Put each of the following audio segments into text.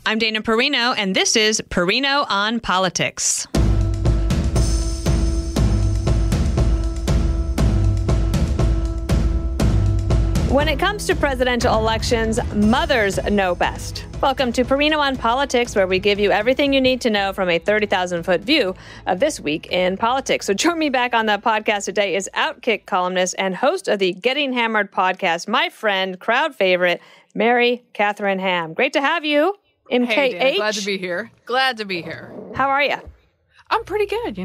I'm Dana Perino, and this is Perino on Politics. When it comes to presidential elections, mothers know best. Welcome to Perino on Politics, where we give you everything you need to know from a 30,000-foot view of this week in politics. So join me back on the podcast today is Outkick columnist and host of the Getting Hammered podcast, my friend, crowd favorite, Mary Katharine Ham. Great to have you, MKH. Hey, Dana, glad to be here. Glad to be here. How are you? I'm pretty good,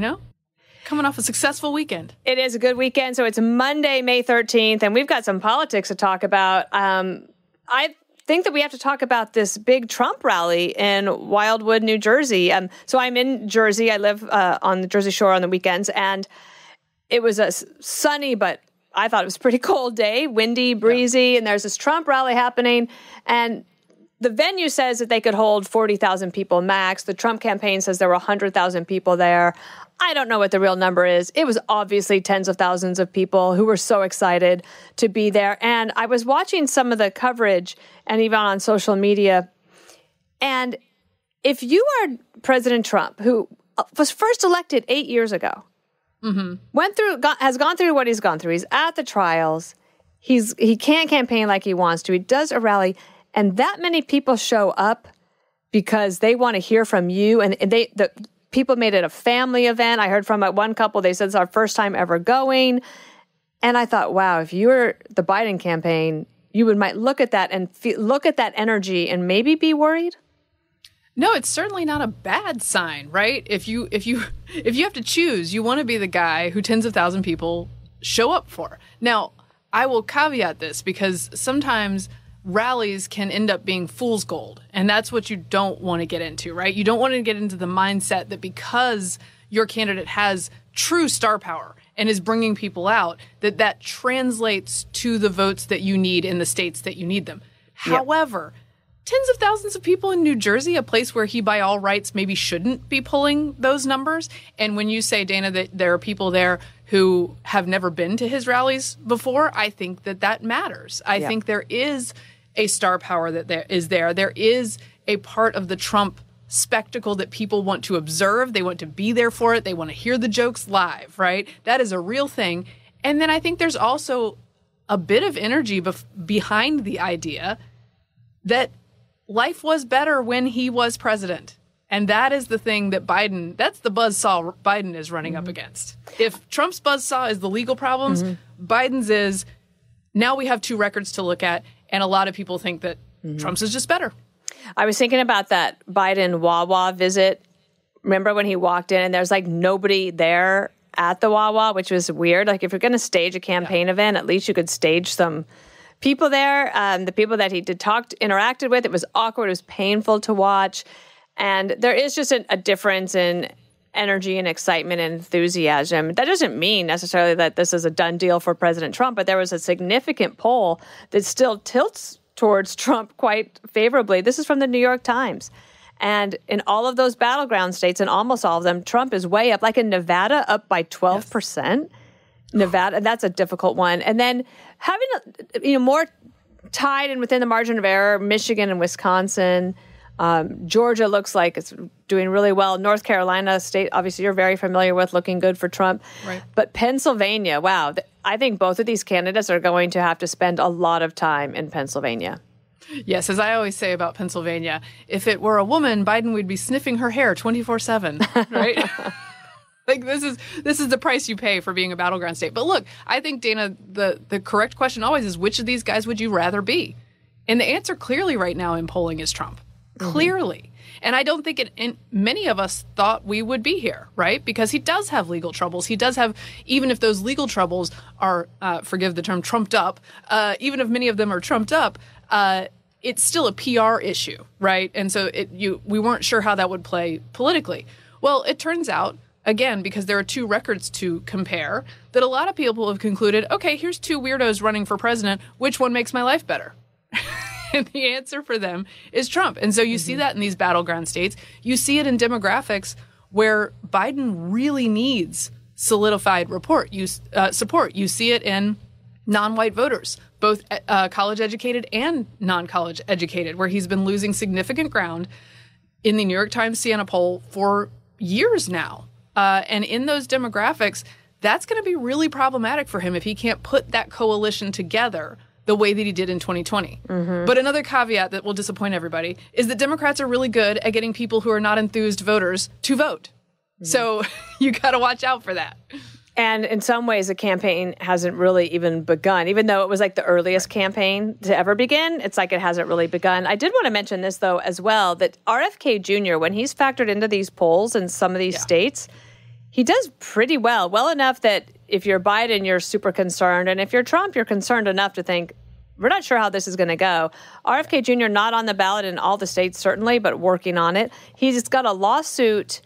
Coming off a successful weekend. It is a good weekend. So it's Monday, May 13th, and we've got some politics to talk about. I think that we have to talk about this big Trump rally in Wildwood, New Jersey. So I'm in Jersey. I live on the Jersey Shore on the weekends, and it was a sunny, but I thought it was a pretty cold day, windy, breezy, and there's this Trump rally happening, and the venue says that they could hold 40,000 people max. The Trump campaign says there were 100,000 people there. I don't know what the real number is. It was obviously tens of thousands of people who were so excited to be there. And I was watching some of the coverage and even on social media. And if you are President Trump, who was first elected 8 years ago, has gone through what he's gone through. He's at the trials. He can't campaign like he wants to. He does a rally. And that many people show up because they want to hear from you. And the people made it a family event. I heard from one couple, they said it's our first time ever going. And I thought, wow, if you were the Biden campaign, you might look at that and look at that energy and maybe be worried. No, it's certainly not a bad sign, right? If you have to choose, you want to be the guy who tens of thousands of people show up for. Now, I will caveat this because sometimes rallies can end up being fool's gold. And that's what you don't want to get into, right? You don't want to get into the mindset that because your candidate has true star power and is bringing people out, that translates to the votes that you need in the states that you need them. Yep. However, tens of thousands of people in New Jersey, a place where he by all rights maybe shouldn't be pulling those numbers. And when you say, Dana, that there are people there who have never been to his rallies before, I think that matters. I think there is a star power that there is there. There is a part of the Trump spectacle that people want to observe. They want to be there for it. They want to hear the jokes live, right? That is a real thing. And then I think there's also a bit of energy behind the idea that life was better when he was president. And that is the thing that that's the buzzsaw Biden is running up against. If Trump's buzzsaw is the legal problems, Biden's is now we have two records to look at, and a lot of people think that Trump's is just better. I was thinking about that Biden Wawa visit. Remember when he walked in and there's like nobody there at the Wawa, which was weird. Like if you're going to stage a campaign event, at least you could stage some people there. The people that he interacted with, it was awkward. It was painful to watch. And there is just a difference in energy and excitement and enthusiasm. That doesn't mean necessarily that this is a done deal for President Trump, but there was a significant poll that still tilts towards Trump quite favorably. This is from the New York Times. And in all of those battleground states, in almost all of them, Trump is way up, like in Nevada, up by 12%. Yes. Nevada, that's a difficult one. And then having more tied and within the margin of error, Michigan and Wisconsin. Georgia looks like it's doing really well. North Carolina state, obviously you're very familiar with, looking good for Trump. Right. But Pennsylvania, wow. I think both of these candidates are going to have to spend a lot of time in Pennsylvania. Yes, as I always say about Pennsylvania, if it were a woman, Biden would be sniffing her hair 24/7, right? Like this is the price you pay for being a battleground state. But look, I think, Dana, the correct question always is, which of these guys would you rather be? And the answer clearly right now in polling is Trump. Clearly. And I don't think many of us thought we would be here, right? Because he does have legal troubles. He does have, even if those legal troubles are, forgive the term, trumped up, even if many of them are trumped up, it's still a PR issue, right? And so we weren't sure how that would play politically. Well, it turns out, again, because there are two records to compare, that a lot of people have concluded, okay, here's two weirdos running for president. Which one makes my life better? And the answer for them is Trump. And so you see that in these battleground states. You see it in demographics where Biden really needs solidified support. You see it in non-white voters both college educated and non-college educated, where he's been losing significant ground in the New York Times Siena poll for years now. And in those demographics, that's going to be really problematic for him if he can't put that coalition together the way that he did in 2020. Mm-hmm. But another caveat that will disappoint everybody is that Democrats are really good at getting people who are not enthused voters to vote. Mm-hmm. So you got to watch out for that. And in some ways, the campaign hasn't really even begun. Even though it was like the earliest campaign to ever begin, it's like it hasn't really begun. I did want to mention this, though, as well, that RFK Jr., when he's factored into these polls in some of these states, he does pretty well enough that if you're Biden, you're super concerned. And if you're Trump, you're concerned enough to think, we're not sure how this is going to go. RFK Jr. not on the ballot in all the states, certainly, but working on it. He's got a lawsuit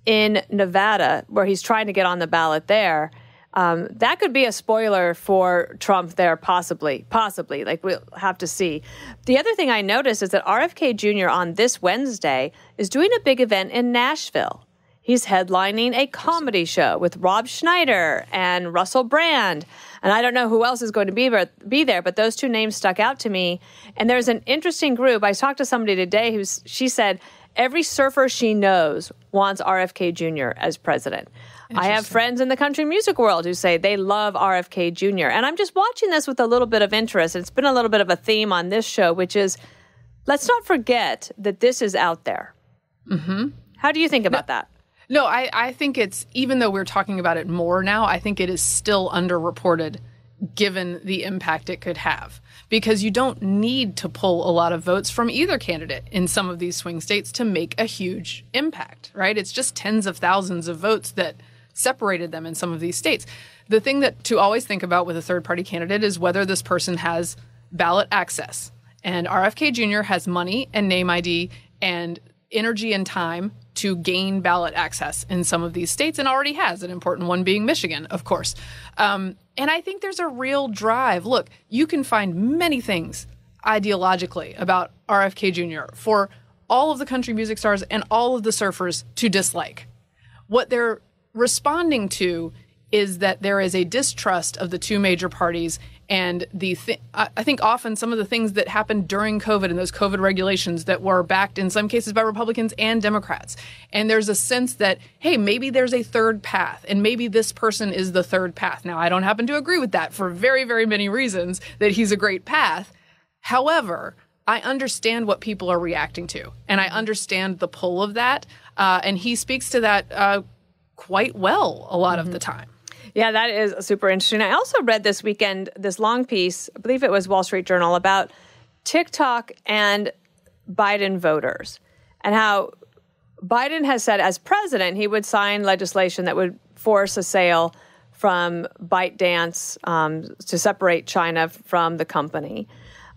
in Nevada where he's trying to get on the ballot there. That could be a spoiler for Trump there, possibly. Like, we'll have to see. The other thing I noticed is that RFK Jr. on this Wednesday is doing a big event in Nashville. He's headlining a comedy show with Rob Schneider and Russell Brand. And I don't know who else is going to be there, but those two names stuck out to me. And there's an interesting group. I talked to somebody today she said every surfer she knows wants RFK Jr. as president. I have friends in the country music world who say they love RFK Jr. And I'm just watching this with a little bit of interest. It's been a little bit of a theme on this show, which is let's not forget that this is out there. Mm-hmm. How do you think about that? No, I think it's, even though we're talking about it more now, I think it is still underreported given the impact it could have. Because you don't need to pull a lot of votes from either candidate in some of these swing states to make a huge impact, right? It's just tens of thousands of votes that separated them in some of these states. The thing that to always think about with a third-party candidate is whether this person has ballot access. And RFK Jr. has money and name ID and energy and time to gain ballot access in some of these states, and already has, an important one being Michigan, of course. And I think there's a real drive. Look, you can find many things ideologically about RFK Jr. for all of the country music stars and all of the surfers to dislike. What they're responding to is that there is a distrust of the two major parties, and I think often some of the things that happened during COVID and those COVID regulations that were backed in some cases by Republicans and Democrats. And there's a sense that, hey, maybe there's a third path, and maybe this person is the third path. Now, I don't happen to agree with that for very, very many reasons, that he's a great path. However, I understand what people are reacting to, and I understand the pull of that. And he speaks to that quite well a lot of the time. Yeah, that is super interesting. I also read this weekend this long piece, I believe it was Wall Street Journal, about TikTok and Biden voters and how Biden has said as president he would sign legislation that would force a sale from ByteDance to separate China from the company.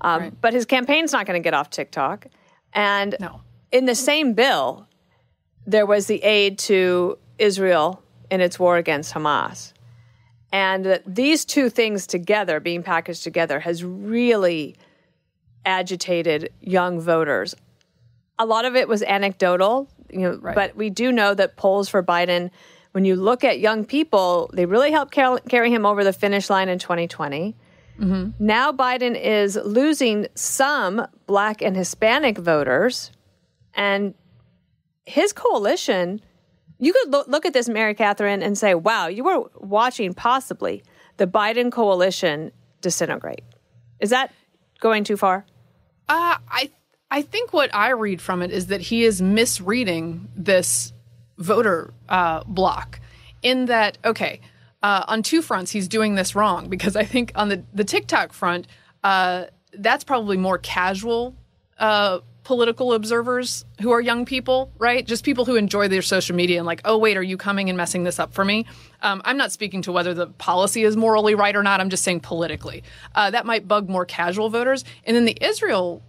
Right. But his campaign's not going to get off TikTok. And in the same bill, there was the aid to Israel in its war against Hamas. And these two things together, being packaged together, has really agitated young voters. A lot of it was anecdotal, but we do know that polls for Biden, when you look at young people, they really helped carry him over the finish line in 2020. Mm-hmm. Now Biden is losing some Black and Hispanic voters, and his coalition. You could look at this, Mary Katharine, and say, wow, you were watching possibly the Biden coalition disintegrate. Is that going too far? I think what I read from it is that he is misreading this voter block in that, on two fronts, he's doing this wrong. Because I think on the TikTok front, that's probably more casual political observers who are young people, right? Just people who enjoy their social media and like, oh, wait, are you coming and messing this up for me? I'm not speaking to whether the policy is morally right or not. I'm just saying politically. That might bug more casual voters. And then the Israel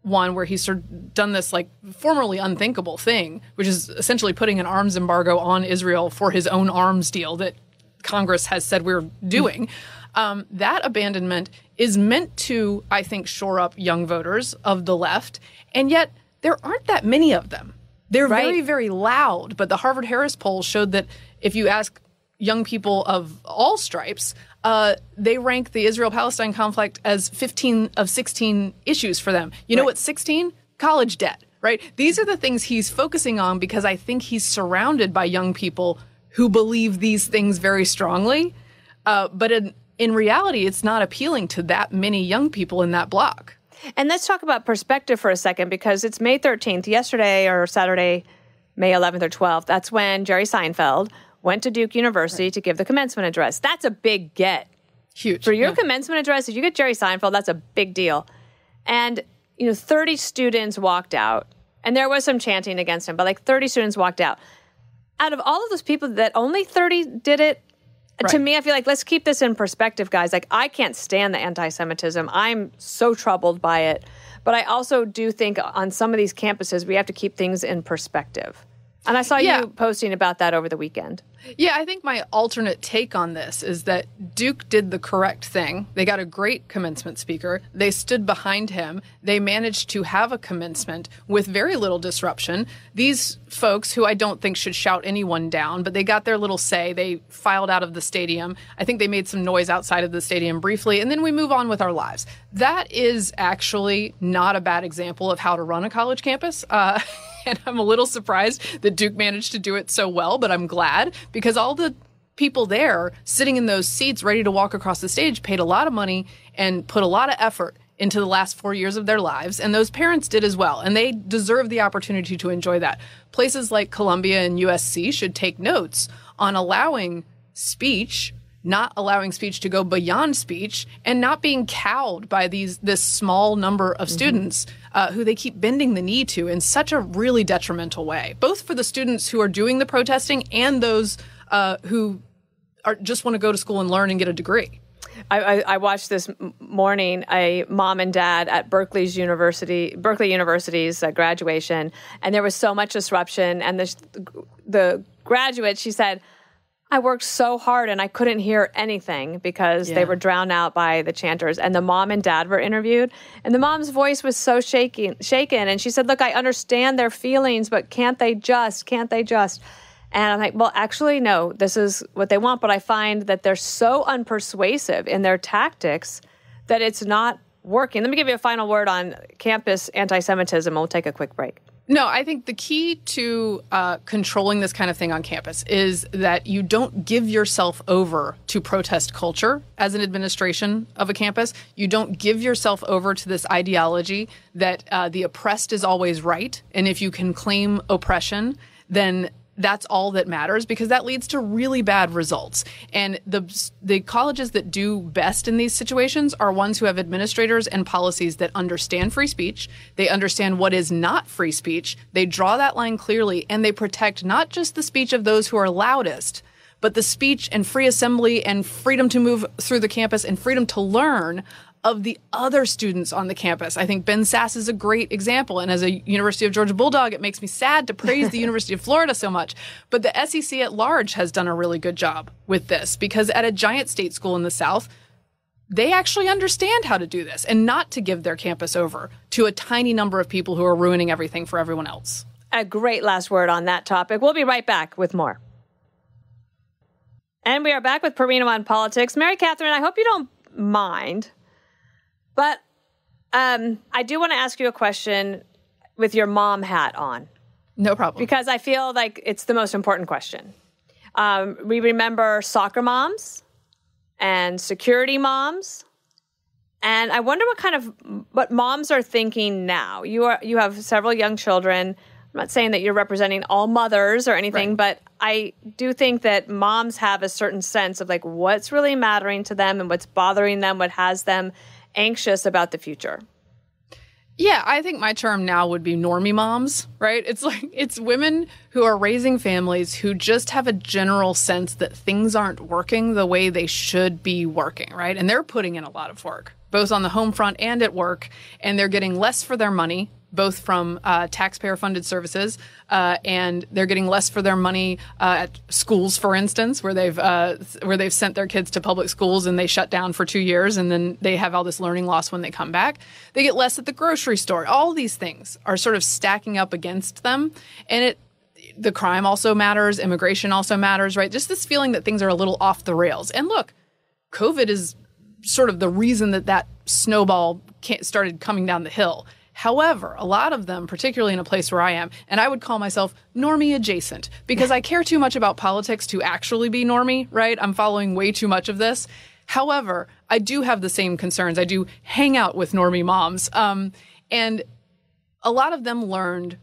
one where he's sort of done this like formerly unthinkable thing, which is essentially putting an arms embargo on Israel for his own arms deal that Congress has said we're doing. That abandonment is meant to, I think, shore up young voters of the left. And yet there aren't that many of them. They're very, very loud. But the Harvard-Harris poll showed that if you ask young people of all stripes, they rank the Israel-Palestine conflict as 15 of 16 issues for them. You know what's 16? College debt, right? These are the things he's focusing on because I think he's surrounded by young people who believe these things very strongly. But in reality, it's not appealing to that many young people in that block. And let's talk about perspective for a second, because it's May 13th, yesterday or Saturday, May 11th or 12th. That's when Jerry Seinfeld went to Duke University to give the commencement address. That's a big get. Huge. For your commencement address, if you get Jerry Seinfeld, that's a big deal. And, 30 students walked out. And there was some chanting against him, but like 30 students walked out. Out of all of those people that only 30 did it, to me, I feel like, let's keep this in perspective, guys. Like, I can't stand the anti-Semitism. I'm so troubled by it. But I also do think on some of these campuses, we have to keep things in perspective. And I saw you posting about that over the weekend. Yeah, I think my alternate take on this is that Duke did the correct thing. They got a great commencement speaker. They stood behind him. They managed to have a commencement with very little disruption. These folks, who I don't think should shout anyone down, but they got their little say. They filed out of the stadium. I think they made some noise outside of the stadium briefly, and then we move on with our lives. That is actually not a bad example of how to run a college campus. And I'm a little surprised that Duke managed to do it so well, but I'm glad, because all the people there sitting in those seats ready to walk across the stage paid a lot of money and put a lot of effort into the last 4 years of their lives. And those parents did as well. And they deserve the opportunity to enjoy that. Places like Columbia and USC should take notes on allowing speech, not allowing speech to go beyond speech, and not being cowed by this small number of students who they keep bending the knee to in such a really detrimental way, both for the students who are doing the protesting and those who just want to go to school and learn and get a degree. I watched this morning a mom and dad at Berkeley University's graduation, and there was so much disruption. And the graduate, she said, I worked so hard and I couldn't hear anything because they were drowned out by the chanters. And the mom and dad were interviewed, and the mom's voice was so shaken. And she said, look, I understand their feelings, but can't they just? And I'm like, well, actually, no, this is what they want. But I find that they're so unpersuasive in their tactics that it's not working. Let me give you a final word on campus anti-Semitism. We'll take a quick break. No, I think the key to controlling this kind of thing on campus is that you don't give yourself over to protest culture as an administration of a campus. You don't give yourself over to this ideology that the oppressed is always right. And if you can claim oppression, then that's all that matters, because that leads to really bad results. And the colleges that do best in these situations are ones who have administrators and policies that understand free speech. They understand what is not free speech. They draw that line clearly, and they protect not just the speech of those who are loudest, but the speech and free assembly and freedom to move through the campus and freedom to learn of the other students on the campus. I think Ben Sasse is a great example. And as a University of Georgia Bulldog, it makes me sad to praise the University of Florida so much. But the SEC at large has done a really good job with this, because at a giant state school in the South, they actually understand how to do this and not to give their campus over to a tiny number of people who are ruining everything for everyone else. A great last word on that topic. We'll be right back with more. And we are back with Perino on Politics. Mary Katharine, I hope you don't mind, but I do want to ask you a question with your mom hat on. No problem. Because I feel like it's the most important question. We remember soccer moms and security moms. And I wonder what moms are thinking now. You have several young children. I'm not saying that you're representing all mothers or anything, right, but I do think that moms have a certain sense of like what's really mattering to them and what's bothering them, what has them anxious about the future. Yeah, I think my term now would be Normie Moms, right? It's women who are raising families who just have a general sense that things aren't working the way they should be working, right? And they're putting in a lot of work, both on the home front and at work, and they're getting less for their money, both from taxpayer-funded services, and they're getting less for their money at schools, for instance, where they've sent their kids to public schools and they shut down for 2 years, and then they have all this learning loss when they come back. They get less at the grocery store. All these things are sort of stacking up against them, and the crime also matters, immigration also matters, right? Just this feeling that things are a little off the rails. And look, COVID is sort of the reason that snowball started coming down the hill. However, a lot of them, particularly in a place where I am, and I would call myself normie adjacent because I care too much about politics to actually be normie, right? I'm following way too much of this. However, I do have the same concerns. I do hang out with normie moms. And a lot of them learned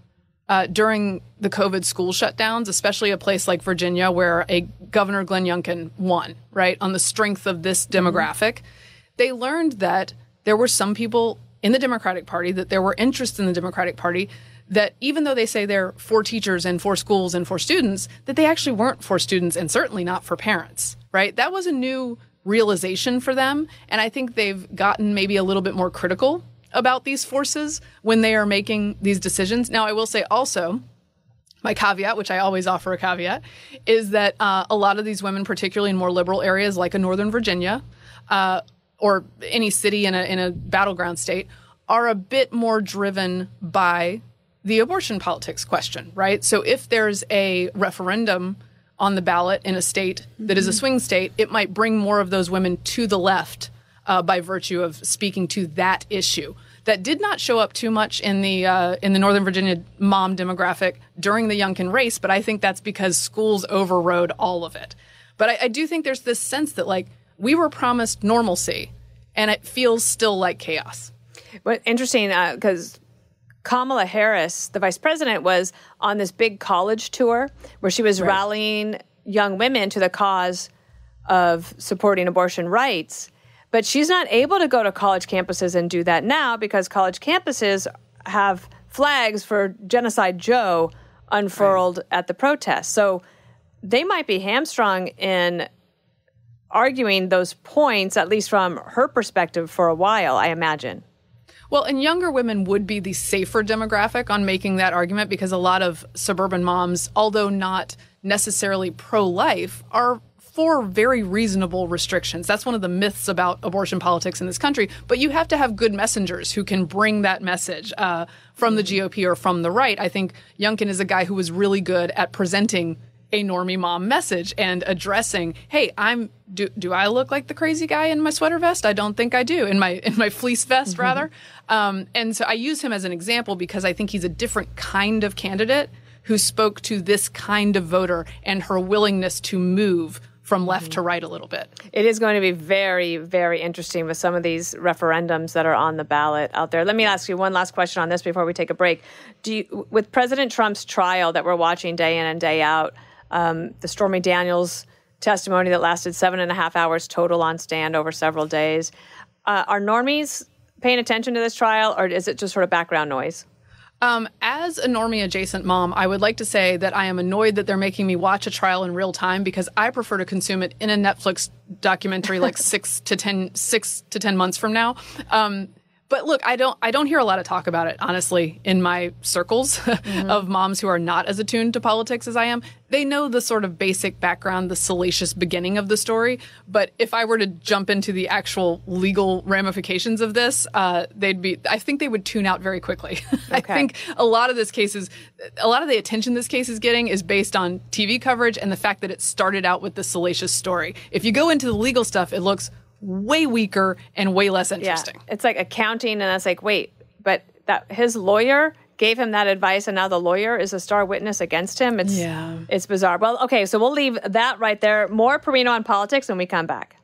during the COVID school shutdowns, especially a place like Virginia where a Governor Glenn Youngkin won, right, on the strength of this demographic. They learned that there were some people in the Democratic Party, that there were interests in the Democratic Party, that even though they say they're for teachers and for schools and for students, that they actually weren't for students and certainly not for parents, right? That was a new realization for them. And I think they've gotten maybe a little bit more critical about these forces when they are making these decisions. Now, I will say also, my caveat, which I always offer a caveat, is that a lot of these women, particularly in more liberal areas like in Northern Virginia, or any city in a battleground state, are a bit more driven by the abortion politics question, right? So if there's a referendum on the ballot in a state that is a swing state, it might bring more of those women to the left by virtue of speaking to that issue. That did not show up too much in the Northern Virginia mom demographic during the Youngkin race, but I think that's because schools overrode all of it. But I do think there's this sense that, like, we were promised normalcy, and it feels still like chaos. But interesting, because Kamala Harris, the vice president, was on this big college tour where she was rallying young women to the cause of supporting abortion rights. But she's not able to go to college campuses and do that now because college campuses have flags for Genocide Joe unfurled at the protest. So they might be hamstrung in arguing those points, at least from her perspective, for a while, I imagine. Well, and younger women would be the safer demographic on making that argument because a lot of suburban moms, although not necessarily pro-life, are for very reasonable restrictions. That's one of the myths about abortion politics in this country. But you have to have good messengers who can bring that message from the GOP or from the right. I think Youngkin is a guy who was really good at presenting a normie mom message and addressing, hey, do I look like the crazy guy in my sweater vest? I don't think I do. In my fleece vest, rather. And so I use him as an example because I think he's a different kind of candidate who spoke to this kind of voter and her willingness to move from left to right a little bit. It is going to be very, very interesting with some of these referendums that are on the ballot out there. Let me ask you one last question on this before we take a break. With President Trump's trial that we're watching day in and day out, the Stormy Daniels testimony that lasted 7.5 hours total on stand over several days. Are normies paying attention to this trial, or is it just sort of background noise? As a normie adjacent mom, I would like to say that I am annoyed that they're making me watch a trial in real time because I prefer to consume it in a Netflix documentary like 6 to 10 months from now. But look, I don't hear a lot of talk about it, honestly, in my circles of moms who are not as attuned to politics as I am. They know the sort of basic background, the salacious beginning of the story. But if I were to jump into the actual legal ramifications of this, I think they would tune out very quickly. Okay. I think a lot of the attention this case is getting is based on TV coverage and the fact that it started out with the salacious story. If you go into the legal stuff, it looks way weaker and way less interesting. Yeah. It's like accounting, and that's like, wait, but that his lawyer gave him that advice, and now the lawyer is a star witness against him. It's bizarre. Well, okay, so we'll leave that right there. More Perino on politics when we come back.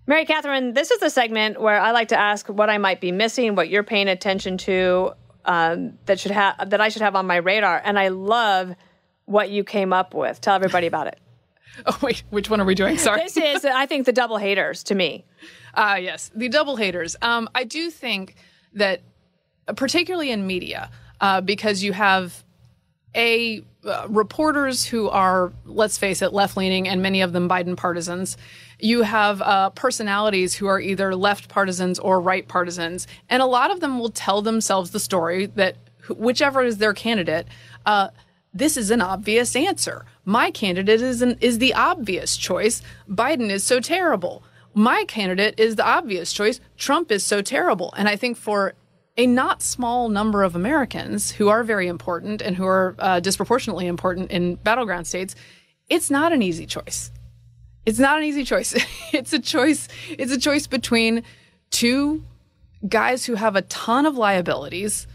Mary Katharine, this is the segment where I like to ask what I might be missing, what you're paying attention to, that I should have on my radar, and I love what you came up with. Tell everybody about it. Oh, wait, which one are we doing? Sorry. This is, I think, the double haters to me. Yes, the double haters. I do think that, particularly in media, because you have reporters who are, let's face it, left-leaning, and many of them Biden partisans. You have personalities who are either left partisans or right partisans, and a lot of them will tell themselves the story that whichever is their candidate, this is an obvious answer. My candidate is the obvious choice. Biden is so terrible. My candidate is the obvious choice. Trump is so terrible. And I think for a not small number of Americans who are very important and who are disproportionately important in battleground states, it's not an easy choice. It's not an easy choice. It's a choice between two guys who have a ton of liabilities,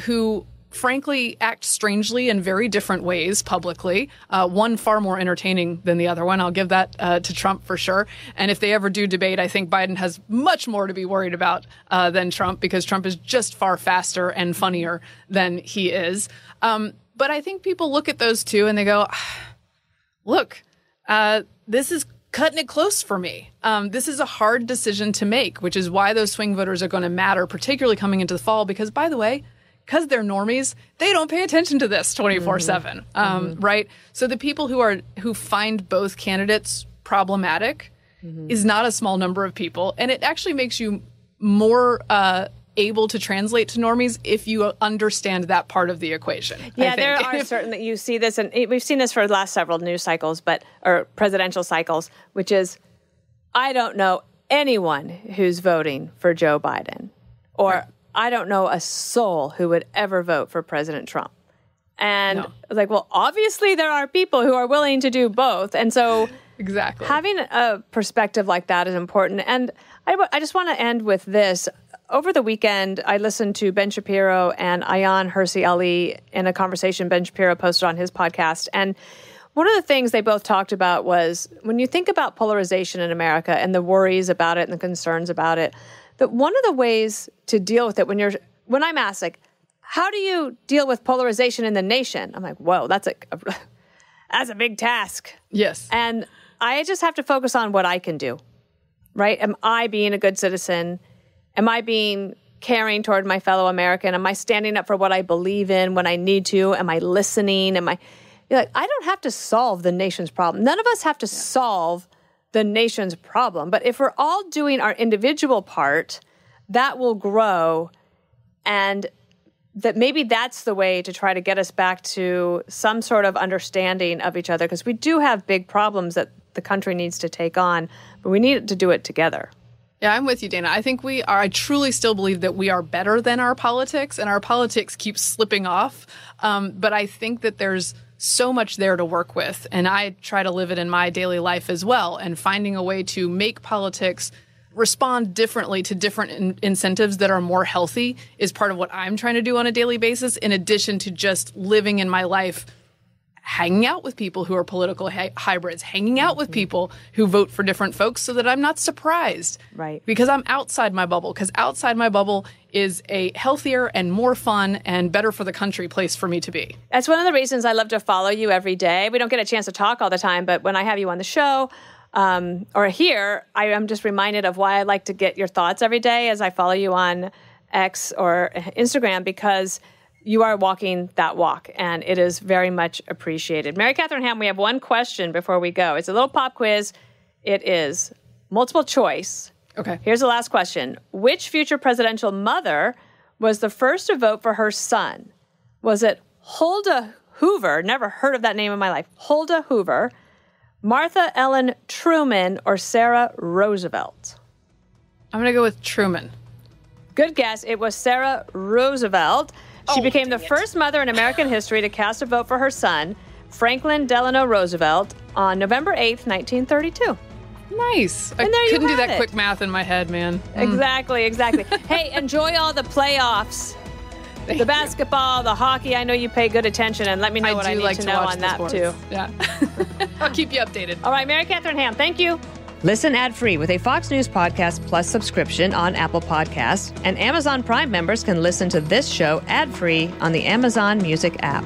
who frankly act strangely in very different ways publicly. One far more entertaining than the other one. I'll give that to Trump for sure. And if they ever do debate, I think Biden has much more to be worried about than Trump, because Trump is just far faster and funnier than he is. But I think people look at those two and they go, look, this is cutting it close for me. This is a hard decision to make, which is why those swing voters are going to matter, particularly coming into the fall, because, by the way, because they're normies, they don't pay attention to this 24/7, right? So the people who find both candidates problematic is not a small number of people, and it actually makes you more able to translate to normies if you understand that part of the equation. Yeah, there are certainly, you see this, and we've seen this for the last several news cycles, or presidential cycles, which is, I don't know anyone who's voting for Joe Biden, or right. I don't know a soul who would ever vote for President Trump. And I was like, well, obviously there are people who are willing to do both. And so exactly, having a perspective like that is important. And I just want to end with this. Over the weekend, I listened to Ben Shapiro and Ayaan Hirsi Ali in a conversation Ben Shapiro posted on his podcast. And one of the things they both talked about was, when you think about polarization in America and the worries about it and the concerns about it, that one of the ways to deal with it, when I'm asked, like, how do you deal with polarization in the nation? I'm like, whoa, that's a big task. Yes. And I just have to focus on what I can do, right? Am I being a good citizen? Am I being caring toward my fellow American? Am I standing up for what I believe in when I need to? Am I listening? I don't have to solve the nation's problem. None of us have to solve the nation's problem. But if we're all doing our individual part, that will grow, and that maybe that's the way to try to get us back to some sort of understanding of each other, because we do have big problems that the country needs to take on, but we need to do it together. Yeah, I'm with you, Dana. I think I truly still believe that we are better than our politics, and our politics keeps slipping off. But I think that there's so much there to work with, and I try to live it in my daily life as well, and finding a way to make politics respond differently to different incentives that are more healthy is part of what I'm trying to do on a daily basis, in addition to just living in my life, hanging out with people who are political hybrids, hanging out with people who vote for different folks, so that I'm not surprised. Right. Because I'm outside my bubble, because outside my bubble is a healthier and more fun and better for the country place for me to be. That's one of the reasons I love to follow you every day. We don't get a chance to talk all the time, but when I have you on the show or here, I am just reminded of why I like to get your thoughts every day as I follow you on X or Instagram, because you are walking that walk, and it is very much appreciated. Mary Katharine Ham, we have one question before we go. It's a little pop quiz. It is multiple choice. Okay. Here's the last question. Which future presidential mother was the first to vote for her son? Was it Huldah Hoover? Never heard of that name in my life. Huldah Hoover, Martha Ellen Truman, or Sarah Roosevelt? I'm going to go with Truman. Good guess. It was Sarah Roosevelt. She became the first mother in American history to cast a vote for her son, Franklin Delano Roosevelt, on November 8th, 1932. Nice. I couldn't do that quick math in my head, man. Exactly. Hey, enjoy all the playoffs. The basketball, the hockey. I know you pay good attention, and let me know what I need to know on that, too. Yeah. I'll keep you updated. All right, Mary Katharine Ham, thank you. Listen ad-free with a Fox News Podcast Plus subscription on Apple Podcasts, and Amazon Prime members can listen to this show ad-free on the Amazon Music app.